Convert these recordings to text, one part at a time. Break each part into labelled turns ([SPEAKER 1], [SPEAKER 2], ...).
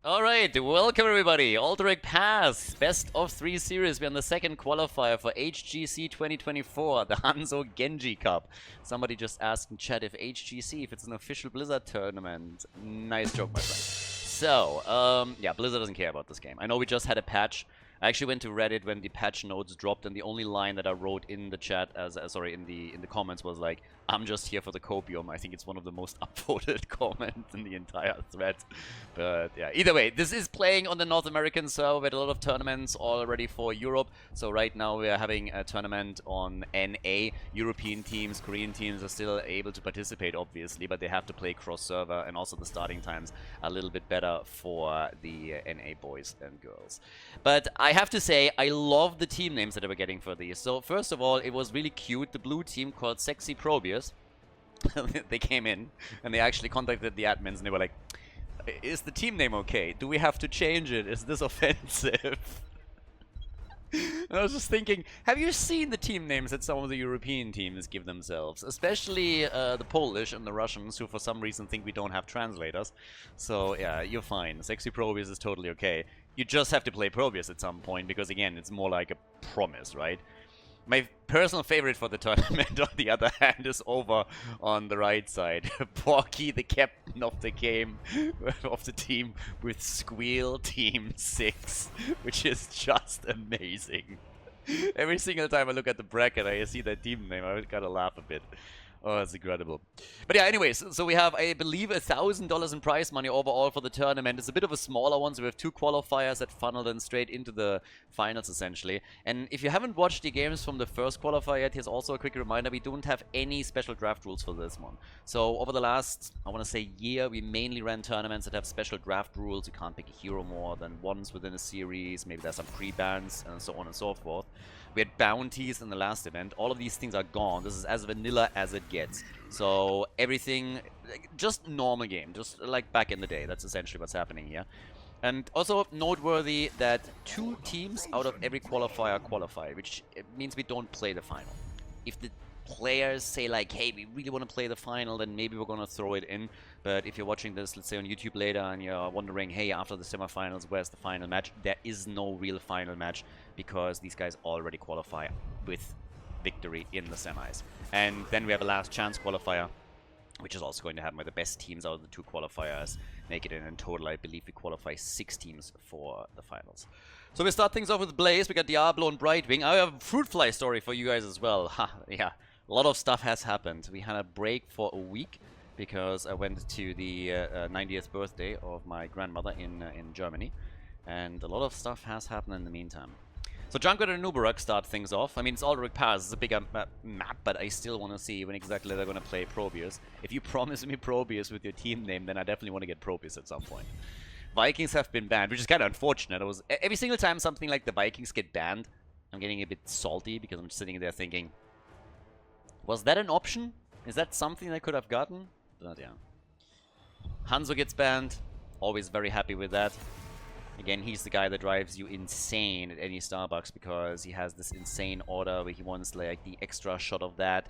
[SPEAKER 1] Alright, welcome everybody. Alterac Pass, best of 3 series. We're on the second qualifier for HGC 2024, the Hanzo Genji Cup. Somebody just asked in chat if HGC, if it's an official Blizzard tournament. Nice joke, my friend. So, yeah, Blizzard doesn't care about this game. I know we just had a patch. I actually went to Reddit when the patch notes dropped, and the only line that I wrote in the chat, in the comments, was like, "I'm just here for the copium." I think it's one of the most upvoted comments in the entire thread. But yeah, either way, this is playing on the North American server. We had a lot of tournaments already for Europe. So right now we are having a tournament on NA. European teams, Korean teams are still able to participate, obviously, but they have to play cross-server, and also the starting times are a little bit better for the NA boys and girls. But I have to say, I love the team names that we're getting for these. So first of all, it was really cute. The blue team called Sexy Probius. They came in and they actually contacted the admins and they were like, "Is the team name okay? Do we have to change it? Is this offensive?" And I was just thinking, have you seen the team names that some of the European teams give themselves? Especially the Polish and the Russians, who for some reason think we don't have translators. So yeah, you're fine. Sexy Probius is totally okay. You just have to play Probius at some point, because again, it's more like a promise, right? My personal favorite for the tournament, on the other hand, is over on the right side. Porky, the captain of the game, of the team, with Squeal Team 6, which is just amazing. Every single time I look at the bracket, I see that team name, I gotta laugh a bit. Oh, it's incredible. But yeah, anyways, so we have, I believe, $1,000 in prize money overall for the tournament. It's a bit of a smaller one, so we have 2 qualifiers that funnel then straight into the finals, essentially. And if you haven't watched the games from the first qualifier yet, here's also a quick reminder, we don't have any special draft rules for this one. So over the last, I want to say, year, we mainly ran tournaments that have special draft rules. You can't pick a hero more than once within a series. Maybe there's some pre-bans and so on and so forth. We had bounties in the last event. All of these things are gone. This is as vanilla as it gets. So everything, just normal game, just like back in the day. That's essentially what's happening here. And also noteworthy that 2 teams out of every qualifier qualify, which means we don't play the final. If the players say like, hey, we really want to play the final, then maybe we're going to throw it in. But if you're watching this, let's say on YouTube later, and you're wondering, hey, after the semifinals, where's the final match? There is no real final match, because these guys already qualify with victory in the semis. And then we have a last chance qualifier, which is also going to happen where the best teams out of the 2 qualifiers make it in. In total, I believe we qualify 6 teams for the finals. So we start things off with Blaze. We got Diablo and Brightwing. I have a Fruitfly story for you guys as well. Ha, yeah. A lot of stuff has happened. We had a break for a week because I went to the 90th birthday of my grandmother in Germany. And a lot of stuff has happened in the meantime. So Junkrat and Nubarak start things off. I mean, it's Alterac Pass, it's a bigger map, but I still want to see when exactly they're going to play Probius. If you promise me Probius with your team name, then I definitely want to get Probius at some point. Vikings have been banned, which is kind of unfortunate. It was every single time something like the Vikings get banned, I'm getting a bit salty, because I'm sitting there thinking, was that an option? Is that something I could have gotten? But yeah. Hanzo gets banned. Always very happy with that. Again, he's the guy that drives you insane at any Starbucks, because he has this insane order where he wants like the extra shot of that,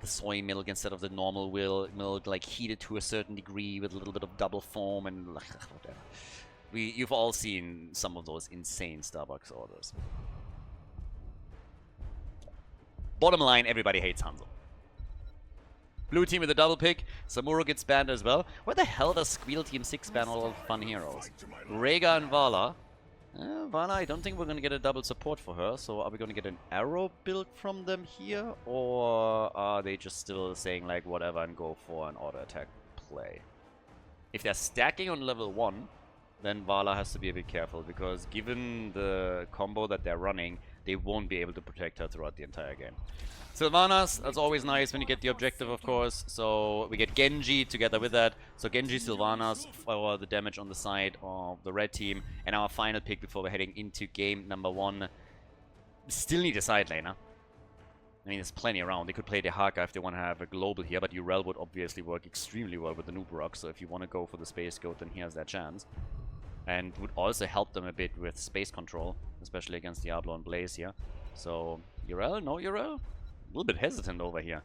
[SPEAKER 1] the soy milk instead of the normal milk, like heated to a certain degree with a little bit of double foam and whatever. You've all seen some of those insane Starbucks orders. Bottom line, everybody hates Hanzo. Blue team with a double pick. Samuro gets banned as well. Where the hell does Squeal Team 6 ban all of fun heroes? Rhaegar and Vala. Vala, I don't think we're going to get a double support for her. So are we going to get an arrow build from them here? Or are they just still saying like whatever and go for an auto attack play? If they're stacking on level 1, then Vala has to be a bit careful, because given the combo that they're running, they won't be able to protect her throughout the entire game. Sylvanas, that's always nice when you get the objective, of course. So we get Genji together with that. So Genji, Sylvanas for the damage on the side of the red team. And our final pick before we're heading into game number 1. Still need a side laner. I mean, there's plenty around. They could play the Haka if they want to have a global here, but Urel would obviously work extremely well with the Nubarak. So if you want to go for the Space Goat, then here's that chance. And would also help them a bit with space control, especially against Diablo and Blaze here. So, Urel? No Urel? A little bit hesitant over here.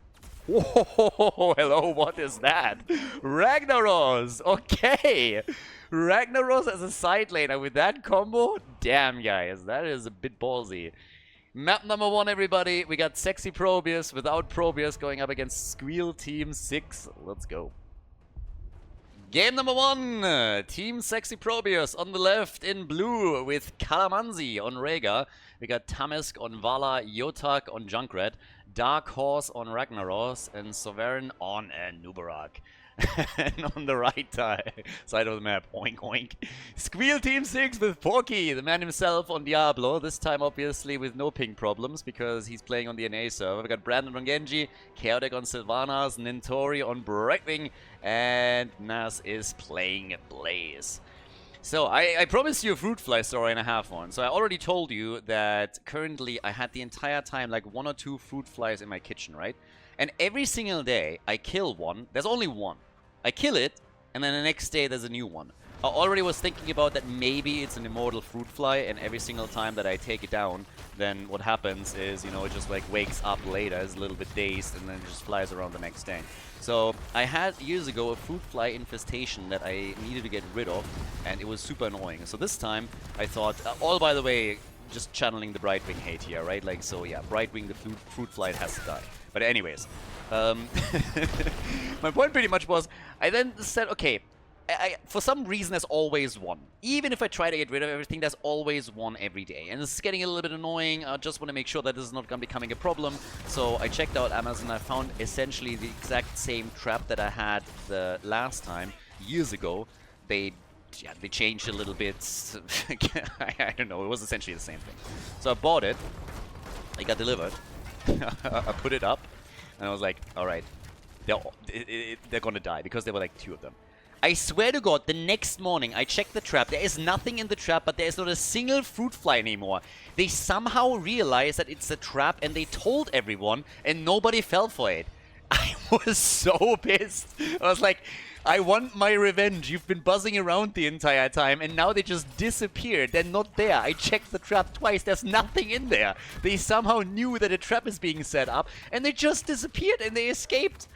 [SPEAKER 1] Whoa, hello, what is that? Ragnaros, okay. Ragnaros as a side laner with that combo? Damn, guys, that is a bit ballsy. Map number 1, everybody. We got Sexy Probius without Probius going up against Squeal Team 6. Let's go. Game number 1, Team Sexy Probius on the left in blue with Calamanzi on Rhaegar. We got Tamisk on Vala, Yotak on Junkrat, Dark Horse on Ragnaros, and Sovereign on Nubarak. And on the right side of the map, oink oink. Squeal Team 6 with Porky, the man himself on Diablo. This time obviously with no ping problems because he's playing on the NA server. We got Brandon on Genji, Chaotic on Sylvanas, Nintori on Brightwing, and Nas is playing Blaze. So, I promised you a fruit fly story and I have one. So I already told you that currently I had the entire time like 1 or 2 fruit flies in my kitchen, right? And every single day I kill one. There's only one. I kill it, and then the next day there's a new one. I already was thinking about that maybe it's an immortal fruit fly, and every single time that I take it down, then what happens is, you know, it just like wakes up later, is a little bit dazed, and then it just flies around the next day. So I had years ago a fruit fly infestation that I needed to get rid of, and it was super annoying. So this time I thought, all by the way, just channeling the Brightwing hate here, right? Like, so yeah, Brightwing, the fruit fly, has to die. But anyways, my point pretty much was, I then said, okay, for some reason there's always one. Even if I try to get rid of everything, there's always one every day. And this is getting a little bit annoying. I just want to make sure that this is not going to be becoming a problem. So I checked out Amazon. I found essentially the exact same trap that I had the last time, years ago. They changed a little bit. I don't know. It was essentially the same thing. So I bought it. It got delivered. I put it up. And I was like, alright. They're gonna die. Because there were like 2 of them. I swear to God, the next morning I checked the trap. There is nothing in the trap, but there is not a single fruit fly anymore. They somehow realized that it's a trap and they told everyone and nobody fell for it. I was so pissed. I was like, I want my revenge. You've been buzzing around the entire time and now they just disappeared. They're not there. I checked the trap twice. There's nothing in there. They somehow knew that a trap is being set up and they just disappeared and they escaped.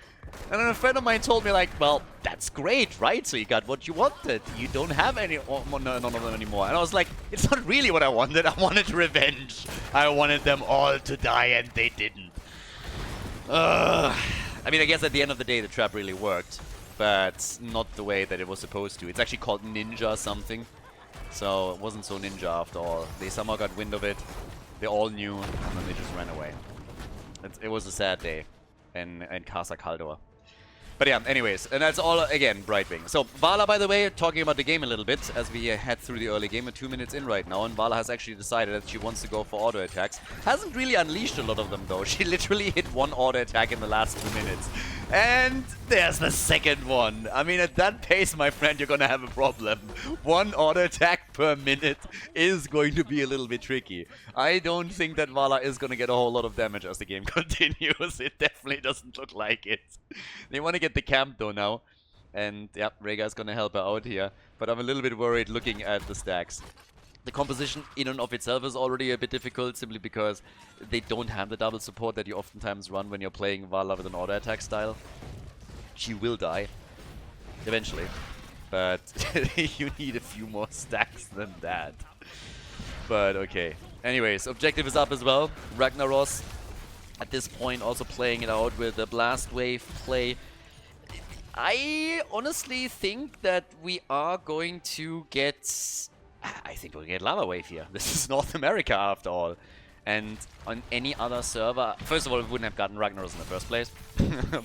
[SPEAKER 1] And then a friend of mine told me, like, well, that's great, right? So you got what you wanted. You don't have none of them anymore. And I was like, it's not really what I wanted. I wanted revenge. I wanted them all to die, and they didn't. I mean, I guess at the end of the day, the trap really worked. But not the way that it was supposed to. It's actually called Ninja something. So it wasn't so ninja after all. They somehow got wind of it. They all knew, and then they just ran away. It was a sad day. In Casa Khaldor. But yeah, anyways, and that's all, again, Brightwing. So, Vala, by the way, talking about the game a little bit, as we head through the early game. We're 2 minutes in right now, and Vala has actually decided that she wants to go for auto attacks. Hasn't really unleashed a lot of them, though. She literally hit 1 auto attack in the last 2 minutes. And there's the second one. I mean, at that pace, my friend, you're gonna have a problem. 1 auto attack per minute is going to be a little bit tricky. I don't think that Vala is gonna get a whole lot of damage as the game continues. It definitely doesn't look like it. They want to get the camp though now. And yeah, Rhaegar's gonna help her out here. But I'm a little bit worried looking at the stacks. The composition in and of itself is already a bit difficult simply because they don't have the double support that you oftentimes run when you're playing Vala with an auto attack style. She will die. Eventually. But you need a few more stacks than that. But okay. Anyways, objective is up as well. Ragnaros at this point also playing it out with the Blast Wave play. I honestly think that we are going to get... I think we'll get Lava Wave here. This is North America after all. And on any other server... First of all, we wouldn't have gotten Ragnaros in the first place.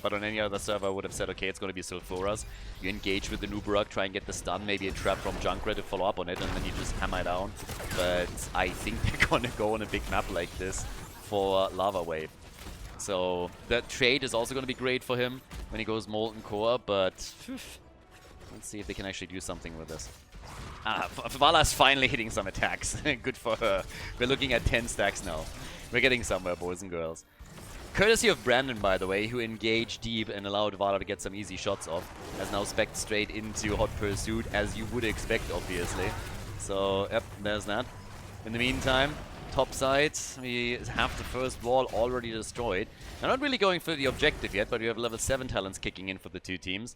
[SPEAKER 1] But on any other server, I would have said, okay, it's going to be Sulfuras. You engage with the Nubarak, try and get the stun, maybe a trap from Junkrat to follow up on it, and then you just hammer it down. But I think they're going to go on a big map like this for Lava Wave. So that trade is also going to be great for him when he goes Molten Core, but let's see if they can actually do something with this. Vala's finally hitting some attacks. Good for her. We're looking at 10 stacks now. We're getting somewhere, boys and girls. Courtesy of Brandon, by the way, who engaged deep and allowed Vala to get some easy shots off, has now specced straight into Hot Pursuit, as you would expect, obviously. So, yep, there's that. In the meantime, top side. We have the first wall already destroyed. They're not really going for the objective yet, but we have level 7 talents kicking in for the two teams.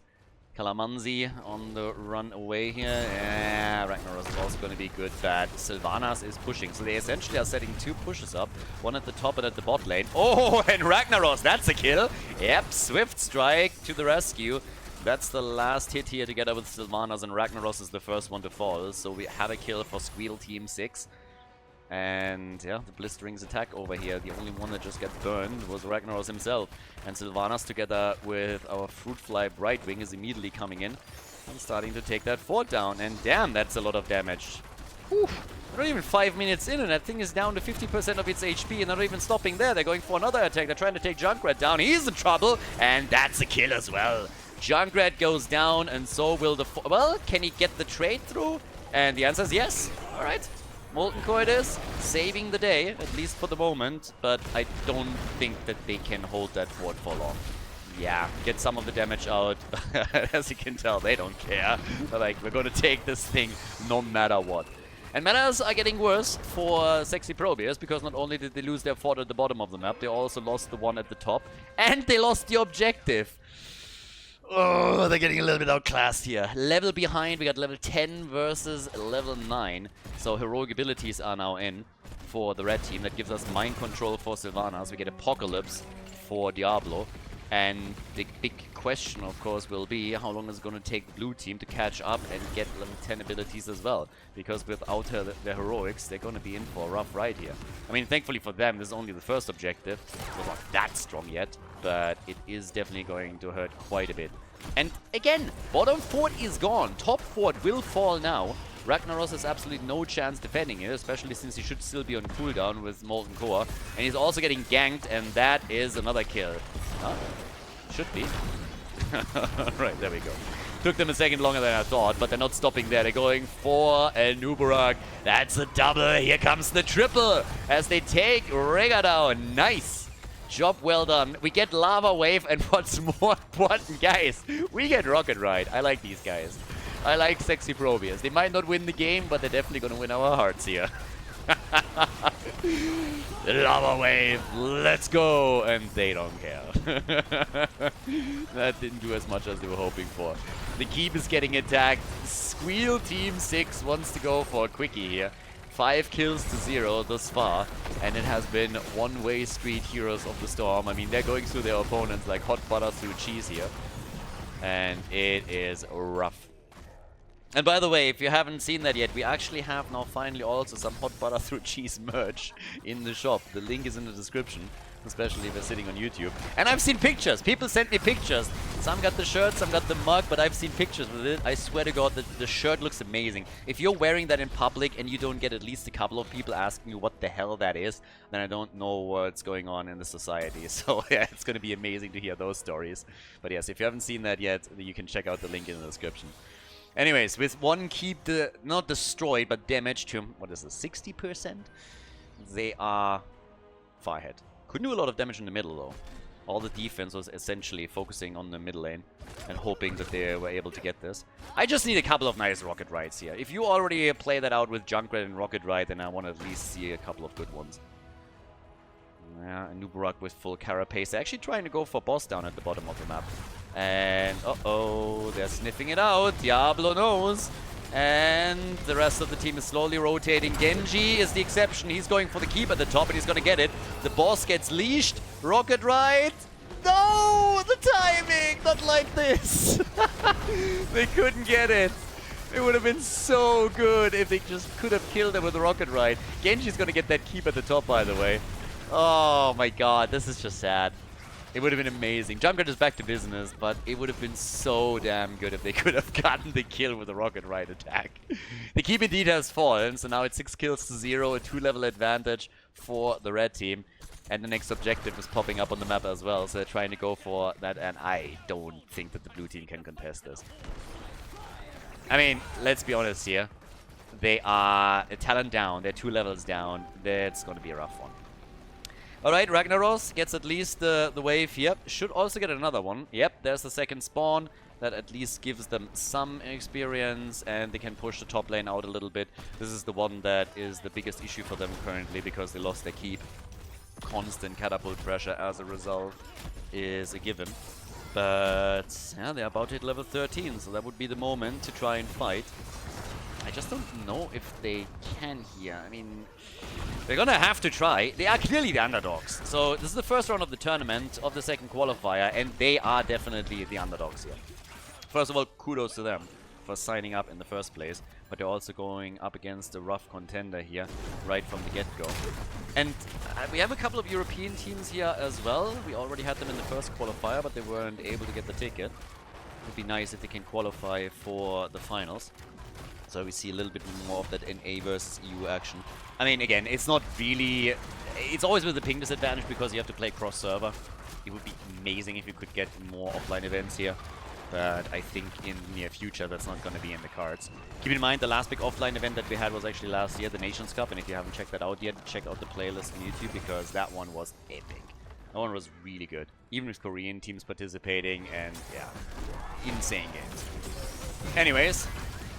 [SPEAKER 1] Kalamanzi on the run away here. Yeah, Ragnaros is also going to be good, but Sylvanas is pushing. So they essentially are setting two pushes up, one at the top and at the bot lane. Oh, and Ragnaros, that's a kill. Yep, Swift Strike to the rescue. That's the last hit here together with Sylvanas, and Ragnaros is the first one to fall. So we have a kill for Squeal Team 6. And yeah, the Blistering's attack over here, the only one that just got burned was Ragnaros himself. And Sylvanas together with our Fruitfly Brightwing is immediately coming in and starting to take that fort down. And damn, that's a lot of damage. Whew. Not even 5 minutes in and that thing is down to 50% of its HP, and they're not even stopping there. They're going for another attack. They're trying to take Junkrat down. He's in trouble, and that's a kill as well. Junkrat goes down, and so will the... Well, can he get the trade through? And the answer is yes. All right. Molten Core it is, saving the day, at least for the moment, but I don't think that they can hold that fort for long. Yeah, get some of the damage out. As you can tell, they don't care. They're like, we're gonna take this thing no matter what. And matters are getting worse for Sexy Probius, because not only did they lose their fort at the bottom of the map, they also lost the one at the top, and they lost the objective. Oh, they're getting a little bit outclassed here. Level behind, we got level 10 versus level 9. So heroic abilities are now in for the red team. That gives us mind control for Sylvanas. We get Apocalypse for Diablo. And the big question, of course, will be how long is it going to take the blue team to catch up and get level 10 abilities as well. Because without the heroics, they're going to be in for a rough ride here. I mean, thankfully for them, this is only the first objective. So it's not that strong yet, but it is definitely going to hurt quite a bit. And again, bottom fort is gone. Top fort will fall now. Ragnaros has absolutely no chance defending it, especially since he should still be on cooldown with Molten Core. And he's also getting ganked, and that is another kill. Huh? Should be. Right, there we go. Took them a second longer than I thought, but they're not stopping there. They're going for a Nubarak. That's a double. Here comes the triple as they take Rega down. Nice. Job well done. We get Lava Wave, and what's more important, guys, we get Rocket Ride. I like these guys. I like Sexy Probius. They might not win the game, but they're definitely going to win our hearts here. Lava Wave, let's go! And they don't care. That didn't do as much as they were hoping for. The keep is getting attacked. Squeal Team 6 wants to go for a quickie here. 5 kills to 0 thus far, and it has been one-way street Heroes of the Storm. I mean, they're going through their opponents like hot butter through cheese here, and it is rough. And by the way, if you haven't seen that yet, we actually have now finally also some hot butter through cheese merch in the shop. The link is in the description, especially if you're sitting on YouTube. And I've seen pictures. People sent me pictures. Some got the shirt, some got the mug, but I've seen pictures with it. I swear to God, the shirt looks amazing. If you're wearing that in public and you don't get at least a couple of people asking you what the hell that is, then I don't know what's going on in the society. So yeah, it's going to be amazing to hear those stories. But yes, if you haven't seen that yet, you can check out the link in the description. Anyways, with one keep not destroyed, but damaged to, what is this, 60%? They are far ahead. Couldn't do a lot of damage in the middle, though. All the defense was essentially focusing on the middle lane and hoping that they were able to get this. I just need a couple of nice Rocket Rides here. If you already play that out with Junkrat and Rocket Ride, then I want to at least see a couple of good ones. Yeah, Nubarak with full carapace. They're actually trying to go for boss down at the bottom of the map. And, uh-oh, they're sniffing it out. Diablo knows. And the rest of the team is slowly rotating. Genji is the exception. He's going for the keep at the top, and he's going to get it. The boss gets leashed. Rocket Ride. No! The timing! Not like this. They couldn't get it. It would have been so good if they just could have killed him with a Rocket Ride. Genji's going to get that keep at the top, by the way. Oh my god, this is just sad. It would have been amazing. Junkrat is back to business, but it would have been so damn good if they could have gotten the kill with a Rocket Ride attack. The keep indeed has fallen, so now it's 6 kills to 0, a 2-level advantage for the red team. And the next objective is popping up on the map as well, so they're trying to go for that, and I don't think that the blue team can contest this. I mean, let's be honest here. They are a talent down, they're 2 levels down. That's going to be a rough one. Alright, Ragnaros gets at least the wave here. Should also get another one. Yep, there's the second spawn. that at least gives them some experience, and they can push the top lane out a little bit. This is the one that is the biggest issue for them currently, because they lost their keep. Constant catapult pressure as a result is a given. But yeah, they're about to hit level 13, so that would be the moment to try and fight. I just don't know if they can here. I mean, they're gonna have to try. They are clearly the underdogs. So this is the first round of the tournament of the second qualifier, and they are definitely the underdogs here. First of all, kudos to them for signing up in the first place, but they're also going up against a rough contender here right from the get-go. And we have a couple of European teams here as well. We already had them in the first qualifier, but they weren't able to get the ticket. It would be nice if they can qualify for the finals. So we see a little bit more of that NA versus EU action. I mean, again, it's not really... It's always with the ping disadvantage because you have to play cross-server. It would be amazing if you could get more offline events here. But I think in the near future that's not going to be in the cards. Keep in mind, the last big offline event that we had was actually last year, the Nations Cup. And if you haven't checked that out yet, check out the playlist on YouTube, because that one was epic. That one was really good. Even with Korean teams participating, and yeah, insane games. Anyways,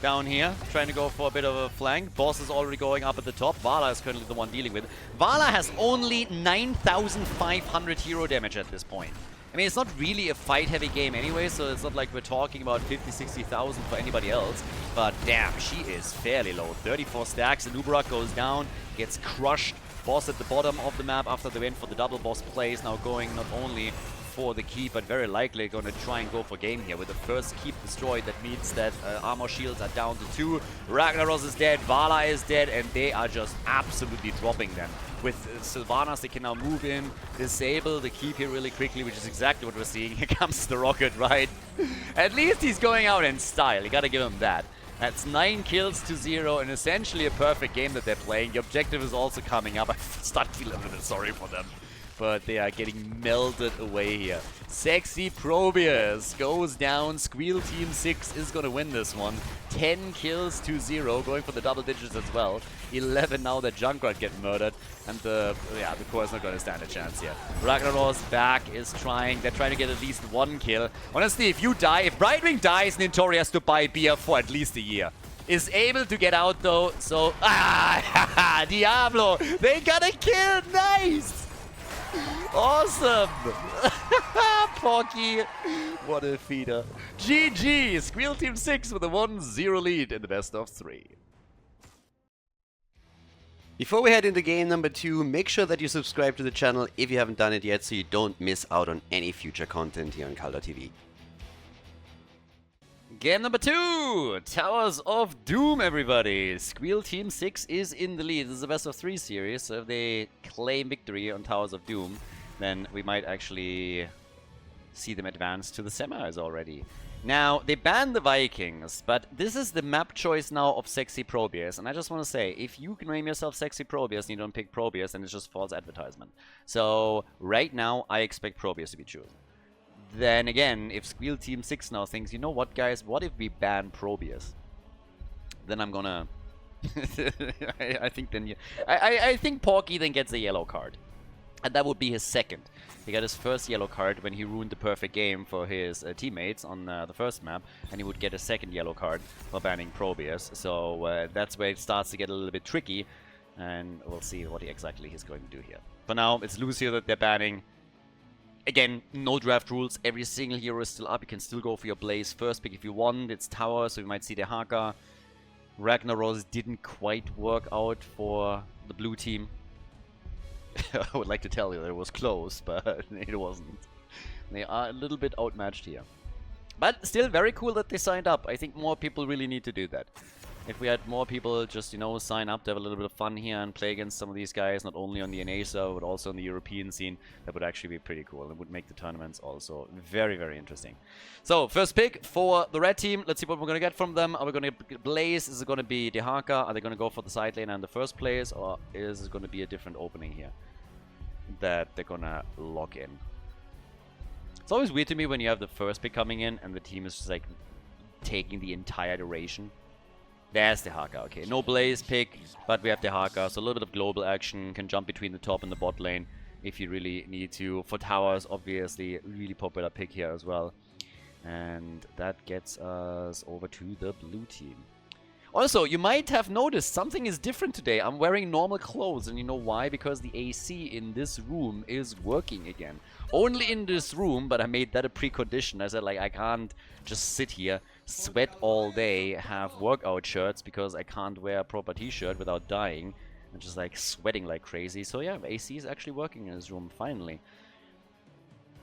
[SPEAKER 1] down here, trying to go for a bit of a flank. Boss is already going up at the top. Vala is currently the one dealing with. Vala has only 9,500 hero damage at this point. I mean, it's not really a fight-heavy game anyway, so it's not like we're talking about 50, 60,000 for anybody else. But damn, she is fairly low. 34 stacks, Anubarak goes down, gets crushed. Boss at the bottom of the map after they went for the double boss plays, now going not only for the keep, but very likely going to try and go for game here. With the first keep destroyed, that means that armor shields are down to 2. Ragnaros is dead, Vala is dead, and they are just absolutely dropping them. With Sylvanas, they can now move in, disable the keep here really quickly, which is exactly what we're seeing. Here comes the rocket, right? At least he's going out in style, you gotta give him that. That's 9 kills to 0, and essentially a perfect game that they're playing. The objective is also coming up. I start feeling a little bit sorry for them, but they are getting melted away here. Sexy Probius goes down. Squeal Team 6 is going to win this one. 10 kills to 0, going for the double digits as well. 11 now that Junkrat get murdered, and the core is not going to stand a chance here. Ragnaros back is trying. They're trying to get at least 1 kill. Honestly, if Brightwing dies, Nintori has to buy beer for at least a year. Is able to get out though, so Diablo, they got a kill. Nice. Awesome! Porky, what a feeder. GG! Squeal Team 6 with a 1-0 lead in the best of 3.
[SPEAKER 2] Before we head into game number 2, make sure that you subscribe to the channel if you haven't done it yet, so you don't miss out on any future content here on Khaldor TV.
[SPEAKER 1] Game number 2! Towers of Doom, everybody! Squeal Team 6 is in the lead. This is a best of 3 series, so if they claim victory on Towers of Doom, then we might actually see them advance to the semis already. Now, they banned the Vikings, but this is the map choice now of Sexy Probius. And I just want to say, if you can name yourself Sexy Probius and you don't pick Probius, then it's just false advertisement. So, right now, I expect Probius to be chosen. Then again, if Squeal Team 6 now thinks, you know what, guys, what if we ban Probius? Then I'm gonna... I think then... I think Porky then gets a yellow card. And that would be his second. He got his first yellow card when he ruined the perfect game for his teammates on the first map. And he would get a second yellow card for banning Probius. So that's where it starts to get a little bit tricky. And we'll see what exactly he's going to do here. For now, it's Lucio that they're banning. Again, no draft rules. Every single hero is still up. You can still go for your Blaze first pick if you want. It's Tower, so we might see the Haka. Ragnaros didn't quite work out for the blue team. I would like to tell you that it was close, but it wasn't. They are a little bit outmatched here. But still very cool that they signed up. I think more people really need to do that. If we had more people just, you know, sign up to have a little bit of fun here and play against some of these guys, not only on the NA server, but also on the European scene, that would actually be pretty cool. It would make the tournaments also very, very interesting. So, first pick for the red team. Let's see what we're going to get from them. Are we going to Blaze? Is it going to be Dehaka? Are they going to go for the side lane in the first place? Or is it going to be a different opening here that they're going to lock in? It's always weird to me when you have the first pick coming in and the team is just like taking the entire duration. There's the Haka, okay. No Blaze pick, but we have the Haka, so a little bit of global action. Can jump between the top and the bot lane if you really need to. For towers, obviously, really popular pick here as well. And that gets us over to the blue team. Also, you might have noticed something is different today. I'm wearing normal clothes, and you know why? Because the AC in this room is working again. Only in this room, but I made that a precondition. I said, like, I can't just sit here, sweat all day, have workout shirts, because I can't wear a proper t-shirt without dying. I'm just, like, sweating like crazy. So, yeah, AC is actually working in this room, finally.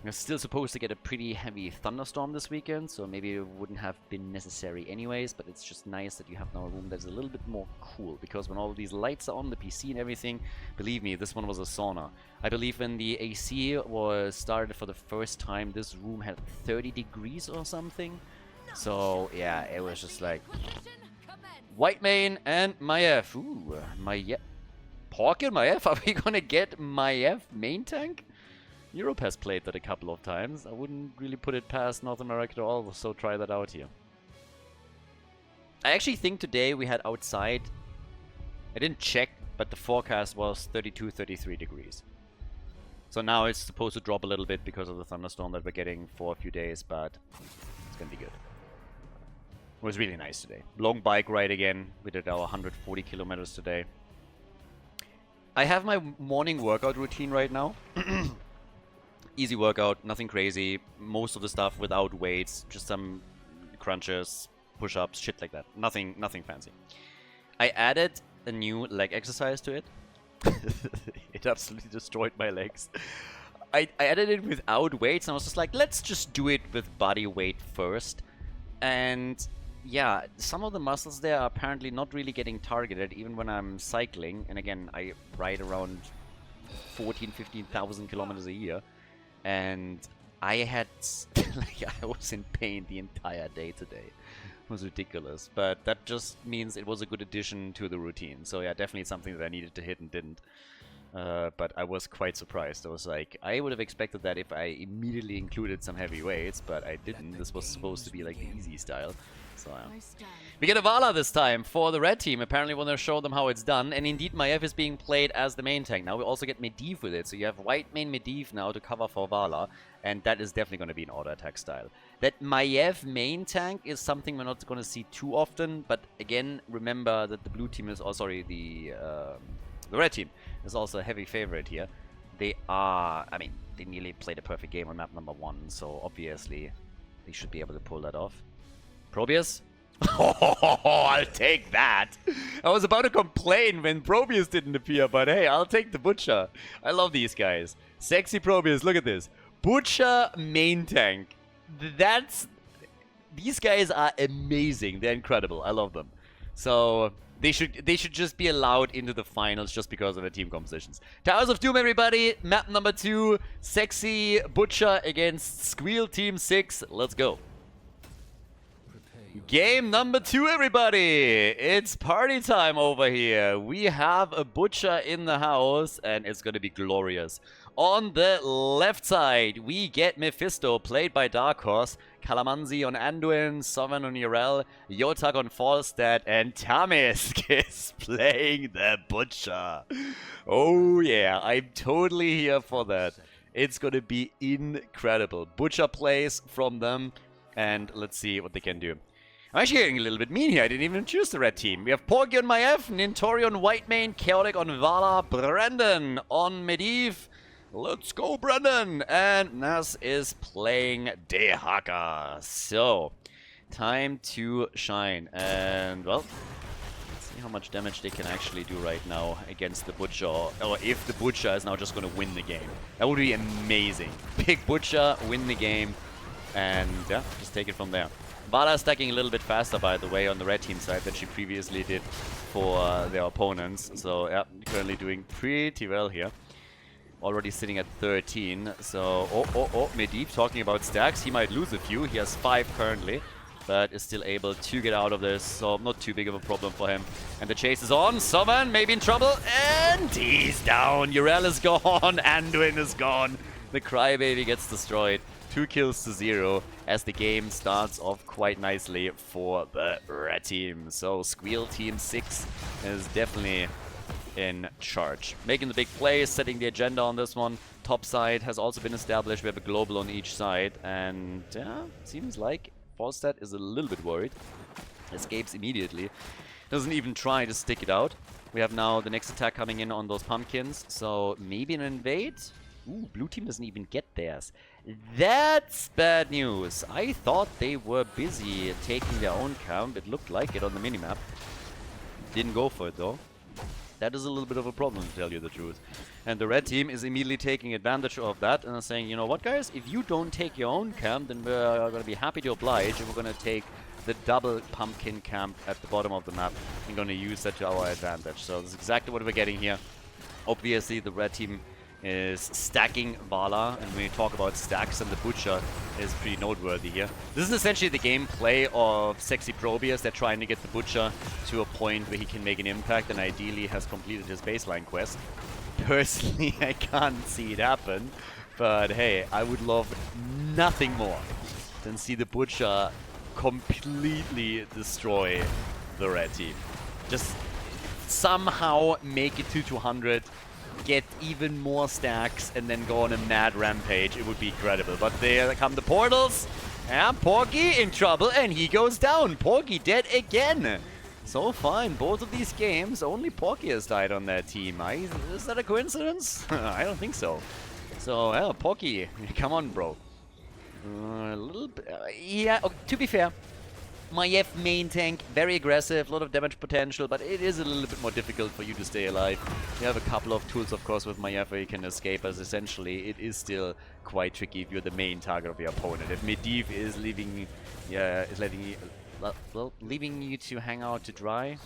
[SPEAKER 1] We're still supposed to get a pretty heavy thunderstorm this weekend, so maybe it wouldn't have been necessary anyways, but it's just nice that you have now a room that's a little bit more cool, because when all of these lights are on, the PC and everything, believe me, this one was a sauna. I believe when the AC was started for the first time, this room had 30 degrees or something. So, yeah, it was just like... White main and Maiev. Ooh, Maiev. Pork and Maiev? Are we gonna get Maiev main tank? Europe has played that a couple of times. I wouldn't really put it past North America at all, so try that out here. I actually think today we had outside, I didn't check, but the forecast was 32, 33 degrees. So now it's supposed to drop a little bit because of the thunderstorm that we're getting for a few days, but it's gonna be good. It was really nice today. Long bike ride again. We did our 140 kilometers today. I have my morning workout routine right now. Easy workout, nothing crazy. Most of the stuff without weights, just some crunches, push-ups, shit like that. Nothing fancy. I added a new leg exercise to it. It absolutely destroyed my legs. I added it without weights, and I was just like, let's just do it with body weight first. And yeah, some of the muscles there are apparently not really getting targeted, even when I'm cycling. And again, I ride around 15,000 kilometers a year. And I had, like, I was in pain the entire day today. It was ridiculous. But that just means it was a good addition to the routine. So yeah, definitely something that I needed to hit and didn't. But I was quite surprised. I was like, I would have expected that if I immediately included some heavy weights, but I didn't. This was supposed to be like the easy style. So we get a Vala this time for the red team. Apparently want to show them how it's done. And indeed, Maiev is being played as the main tank. Now we also get Medivh with it. So you have white main Medivh now to cover for Vala. And that is definitely going to be an auto attack style. That Maiev main tank is something we're not going to see too often. But again, remember that the blue team is, oh sorry, the red team is also a heavy favorite here. They are, I mean, they nearly played a perfect game on map number 1. So obviously, they should be able to pull that off. Probius? Oh, I'll take that. I was about to complain when Probius didn't appear, but hey, I'll take the Butcher. I love these guys. Sexy Probius, look at this. Butcher main tank. These guys are amazing. They're incredible. I love them. So they should just be allowed into the finals just because of the team compositions. Towers of Doom, everybody. Map number 2. Sexy Butcher against Squeal Team 6. Let's go. Game number 2, everybody! It's party time over here. We have a Butcher in the house, and it's gonna be glorious. On the left side, we get Mephisto, played by Dark Horse, Calamanzi on Anduin, Sovereign on Urel, Yotak on Falstad, and Tamisk is playing the Butcher. Oh yeah, I'm totally here for that. It's gonna be incredible. Butcher plays from them, and let's see what they can do. I'm actually getting a little bit mean here. I didn't even choose the red team. We have Porgy on Maiev, Nintori on White Main, Chaotic on Vala, Brendan on Medivh. Let's go, Brendan! And Nas is playing Dehaka. So, time to shine. And, well, let's see how much damage they can actually do right now against the Butcher. Or if the Butcher is now just going to win the game. That would be amazing. Pick Butcher, win the game, and yeah, just take it from there. Vala stacking a little bit faster, by the way, on the red team side than she previously did for their opponents. So, yeah, currently doing pretty well here. Already sitting at 13. So, Medivh talking about stacks. He might lose a few. He has 5 currently, but is still able to get out of this. So, not too big of a problem for him. And the chase is on. Soman maybe in trouble. And he's down. Urel is gone. Anduin is gone. The Crybaby gets destroyed. 2 kills to 0 as the game starts off quite nicely for the red team. So Squeal Team 6 is definitely in charge. Making the big plays, setting the agenda on this one. Top side has also been established. We have a global on each side. And yeah, seems like Falstad is a little bit worried. Escapes immediately. Doesn't even try to stick it out. We have now the next attack coming in on those pumpkins. So maybe an invade? Ooh, blue team doesn't even get theirs. That's bad news. I thought they were busy taking their own camp. It looked like it on the minimap. Didn't go for it though. That is a little bit of a problem, to tell you the truth. And the red team is immediately taking advantage of that and saying, you know what guys, if you don't take your own camp, then we're going to be happy to oblige, and we're going to take the double pumpkin camp at the bottom of the map and going to use that to our advantage. So this is exactly what we're getting here. Obviously the red team is stacking Vala, and when we talk about stacks, and the Butcher is pretty noteworthy here. This is essentially the gameplay of Sexy Probius. They're trying to get the Butcher to a point where he can make an impact and ideally has completed his baseline quest. Personally, I can't see it happen, but hey, I would love nothing more than see the Butcher completely destroy the red team. Just somehow make it to 200, get even more stacks, and then go on a mad rampage. It would be incredible. But there come the portals, and Porky in trouble, and he goes down. Porky dead again. So far in both of these games, only Porky has died on that team. Is that a coincidence? I don't think so. So, yeah, Porky, come on, bro. A little bit, yeah, okay, to be fair, Maiev main tank, very aggressive, a lot of damage potential, but it is a little bit more difficult for you to stay alive. You have a couple of tools, of course, with Maiev where you can escape, as essentially it is still quite tricky if you're the main target of your opponent. If Medivh is leaving, leaving you to hang out to dry.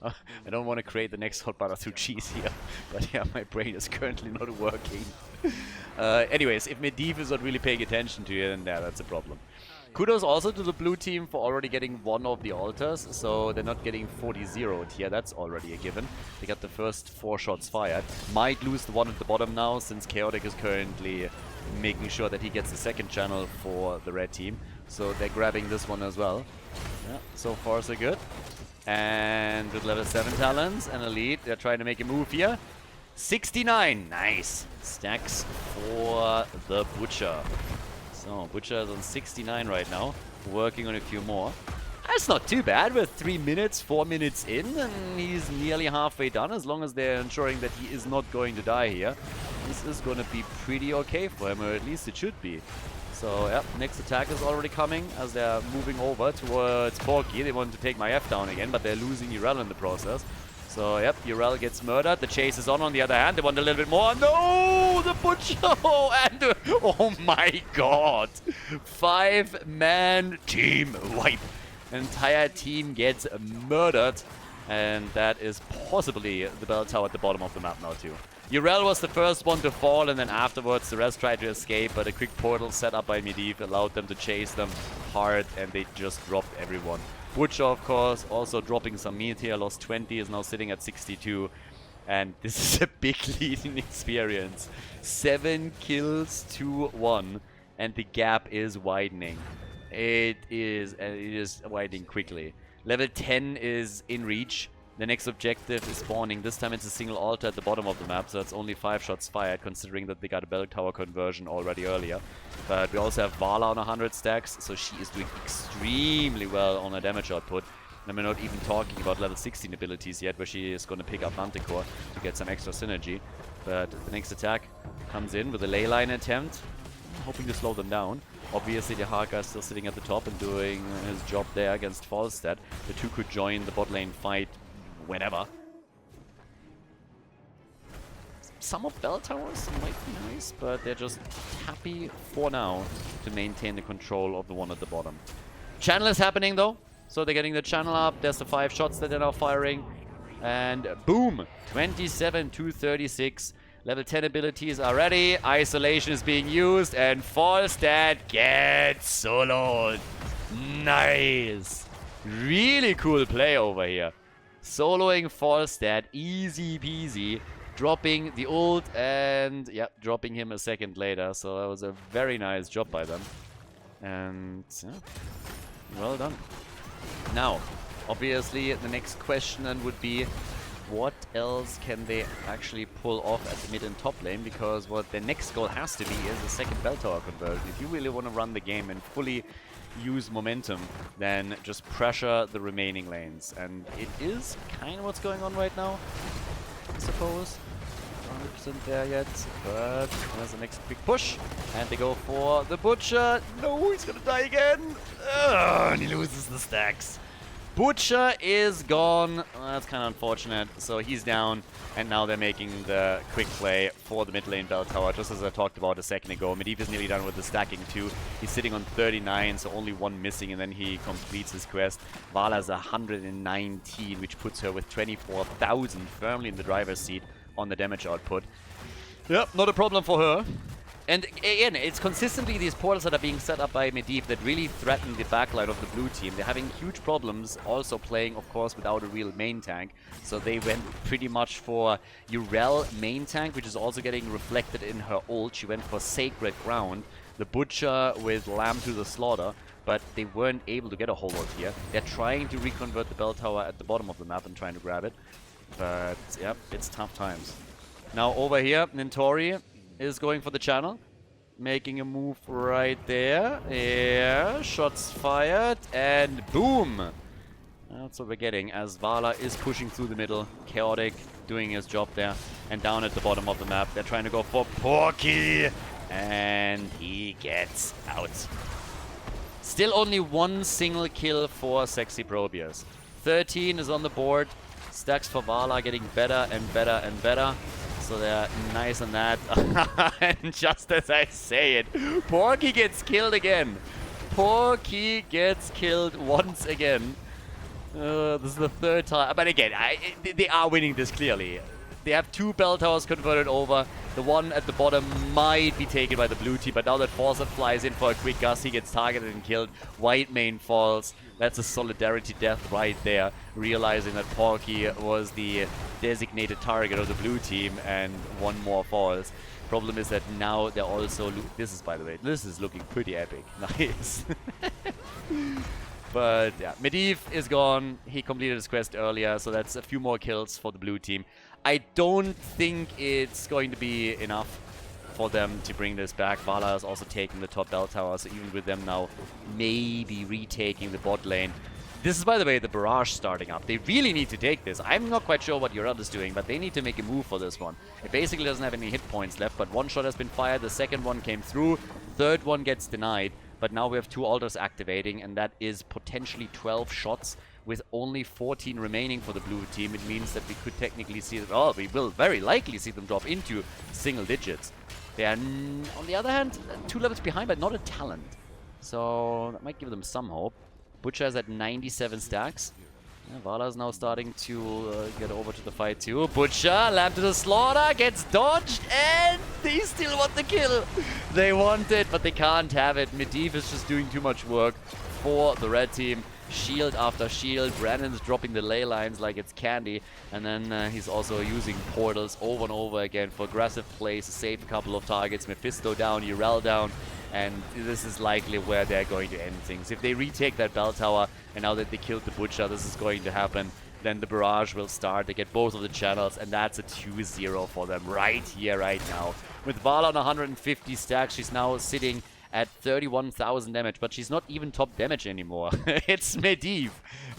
[SPEAKER 1] I don't want to create the next hot butter through cheese here, but yeah, my brain is currently not working. Anyways, if Medivh is not really paying attention to you, then yeah, that's a problem. Kudos also to the blue team for already getting one of the altars, so they're not getting 40-0'd here. That's already a given. They got the first 4 shots fired. Might lose the one at the bottom now, since Chaotic is currently making sure that he gets the second channel for the red team. So they're grabbing this one as well. Yeah, so far so good. And with level 7 talents and elite, they're trying to make a move here. 69, nice. Stacks for the Butcher. So, Butcher is on 69 right now, working on a few more. That's not too bad. We're 3 minutes, 4 minutes in, and he's nearly halfway done, as long as they're ensuring that he is not going to die here. This is going to be pretty okay for him, or at least it should be. So, yeah, next attack is already coming as they're moving over towards Porky. They want to take Maiev down again, but they're losing Urel in the process. So, yep, Urel gets murdered. The chase is on the other hand. They want a little bit more. No! The Butcher! And, oh my god! 5-man team wipe. Entire team gets murdered. And that is possibly the bell tower at the bottom of the map now too. Urel was the first one to fall, and then afterwards the rest tried to escape, but a quick portal set up by Medivh allowed them to chase them hard, and they just dropped everyone. Butcher, of course, also dropping some meat here, lost 20, is now sitting at 62. And this is a big leading experience. 7 kills to 1, and the gap is widening. It is widening quickly. Level 10 is in reach. The next objective is spawning. This time it's a single altar at the bottom of the map, so it's only 5 shots fired, considering that they got a bell tower conversion already earlier. But we also have Vala on 100 stacks, so she is doing extremely well on her damage output. And we're not even talking about level 16 abilities yet, where she is going to pick up Manticore to get some extra synergy. But the next attack comes in with a ley line attempt, hoping to slow them down. Obviously, the Haka is still sitting at the top and doing his job there against Falstad. The two could join the bot lane fight whenever. Some of bell towers might be nice, but they're just happy for now to maintain the control of the one at the bottom. Channel is happening though, so they're getting the channel up. There's the 5 shots that they're now firing, and boom, 27 to 36. Level 10 abilities are ready. Isolation is being used, and Falstad gets soloed. Nice. Really cool play over here. Soloing Falstad, easy peasy. Dropping the ult and, yeah, dropping him a second later. So that was a very nice job by them. And, yeah, well done. Now, obviously, the next question then would be, what else can they actually pull off at the mid and top lane, because what their next goal has to be is a second bell tower conversion. If you really want to run the game and fully use momentum, then just pressure the remaining lanes. And it is kind of what's going on right now, I suppose. 100% there yet, but there's the next quick push, and they go for the Butcher. No, he's gonna die again! Ugh, and he loses the stacks. Butcher is gone. That's kind of unfortunate. So he's down, and now they're making the quick play for the mid lane bell tower, just as I talked about a second ago. Medivh is nearly done with the stacking too. He's sitting on 39, so only one missing, and then he completes his quest. Vala's 119, which puts her with 24,000 firmly in the driver's seat on the damage output. Yep, not a problem for her. And again, it's consistently these portals that are being set up by Medivh that really threaten the backline of the blue team. They're having huge problems also playing, of course, without a real main tank. So they went pretty much for Urel main tank, which is also getting reflected in her ult. She went for Sacred Ground, the Butcher with Lamb to the Slaughter, but they weren't able to get a whole lot here. They're trying to reconvert the bell tower at the bottom of the map and trying to grab it. But, yep, it's tough times. Now over here, Nintori is going for the channel. Making a move right there. Yeah, shots fired. And boom! That's what we're getting as Vala is pushing through the middle. Chaotic doing his job there. And down at the bottom of the map, they're trying to go for Porky. And he gets out. Still only one single kill for Sexy Probius. 13 is on the board. Stacks for Vala getting better and better and better. So they're nice on that. And just as I say it, Porky gets killed again. Porky gets killed once again. This is the third time. But again, they are winning this clearly. They have two bell towers converted over. The one at the bottom might be taken by the blue team, but now that Fawcett flies in for a quick gust, he gets targeted and killed. White main falls. That's a solidarity death right there, realizing that Porky was the designated target of the blue team, and one more falls. Problem is that now they're also... This is, by the way, this is looking pretty epic. Nice. But yeah, Medivh is gone. He completed his quest earlier, so that's a few more kills for the blue team. I don't think it's going to be enough for them to bring this back. Vala is also taking the top bell tower, so even with them now maybe retaking the bot lane. This is, by the way, the barrage starting up. They really need to take this. I'm not quite sure what Urel is doing, but they need to make a move for this one. It basically doesn't have any hit points left, but one shot has been fired, the second one came through, third one gets denied. But now we have two altars activating, and that is potentially 12 shots with only 14 remaining for the blue team. It means that we could technically see that, oh, we will very likely see them drop into single digits. They are, on the other hand, 2 levels behind, but not a talent. So that might give them some hope. Butcher is at 97 stacks. Yeah, Vala is now starting to get over to the fight too. Butcher, Lamb to the Slaughter, gets dodged, and they still want the kill. They want it, but they can't have it. Medivh is just doing too much work for the red team. Shield after shield. Brandon's dropping the ley lines like it's candy. And then he's also using portals over and over again for aggressive plays to save a couple of targets. Mephisto down, Urel down. And this is likely where they're going to end things. If they retake that bell tower, and now that they killed the Butcher, this is going to happen, then the barrage will start. They get both of the channels, and that's a 2-0 for them right here, right now. With Vala on 150 stacks, she's now sitting at 31,000 damage, but she's not even top damage anymore. It's Medivh.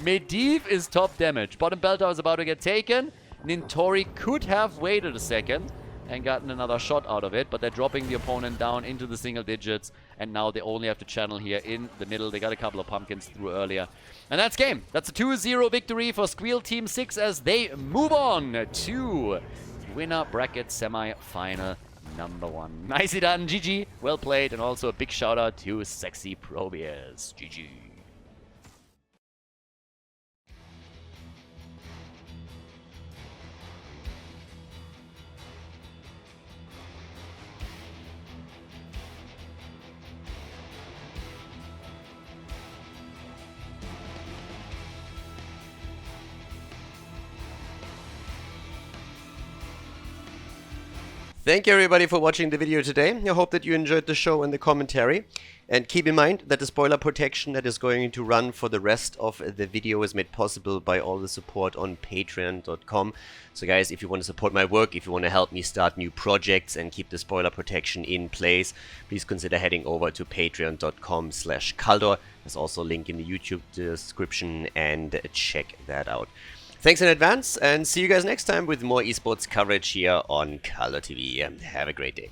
[SPEAKER 1] Medivh is top damage. Bottom bell tower is about to get taken. Nintori could have waited a second and gotten another shot out of it, but they're dropping the opponent down into the single digits, and now they only have to channel here in the middle. They got a couple of pumpkins through earlier. And that's game. That's a 2-0 victory for Squeal Team 6 as they move on to winner bracket semi-final number 1. Nicely done, GG. Well played, and also a big shout out to Sexy Probius. GG.
[SPEAKER 2] Thank you everybody for watching the video today. I hope that you enjoyed the show and the commentary. And keep in mind that the spoiler protection that is going to run for the rest of the video is made possible by all the support on patreon.com. So guys, if you want to support my work, if you want to help me start new projects and keep the spoiler protection in place, please consider heading over to patreon.com/Khaldor. There's also a link in the YouTube description, and check that out. Thanks in advance, and see you guys next time with more esports coverage here on Khaldor TV. Have a great day.